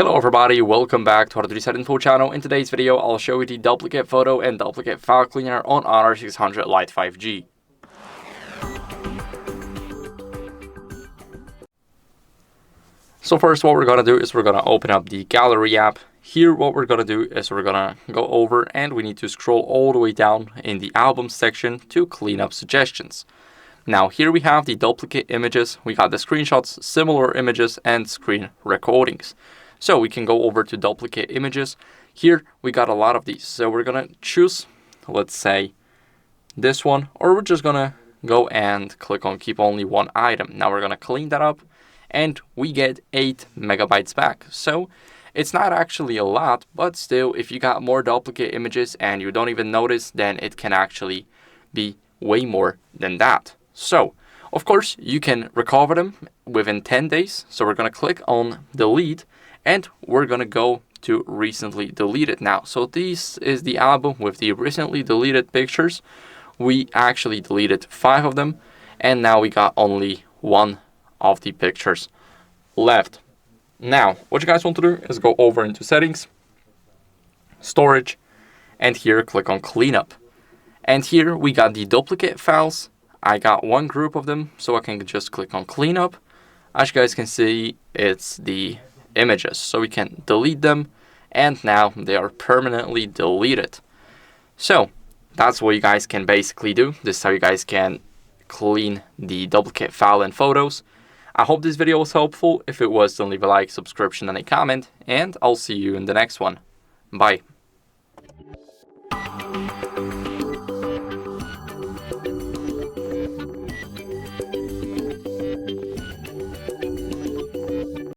Hello everybody, welcome back to HardReset.Info channel. In today's video, I'll show you the duplicate photo and duplicate file cleaner on Honor 600 Lite 5G. So first, what we're going to do is we're going to open up the gallery app. Here, what we're going to do is we're going to go over and we need to scroll all the way down in the album section to clean up suggestions. Now here we have the duplicate images, we got the screenshots, similar images, and screen recordings. So we can go over to duplicate images. Here we got a lot of these. So we're gonna choose, let's say, this one, or we're just gonna go and click on keep only one item. Now we're gonna clean that up and we get 8 megabytes back. So it's not actually a lot, but still, if you got more duplicate images and you don't even notice, then it can actually be way more than that. So, of course, you can recover them within 10 days. So we're going to click on delete and we're going to go to recently deleted now. So this is the album with the recently deleted pictures. We actually deleted 5 of them and now we got only 1 of the pictures left. Now, what you guys want to do is go over into settings, storage, and here click on cleanup. And here we got the duplicate files. I got 1 group of them, so I can just click on cleanup. As you guys can see, it's the images, so we can delete them, and now they are permanently deleted. So that's what you guys can basically do. This is how you guys can clean the duplicate file and photos. I hope this video was helpful. If it was, then leave a like, subscription, and a comment, and I'll see you in the next one. Bye.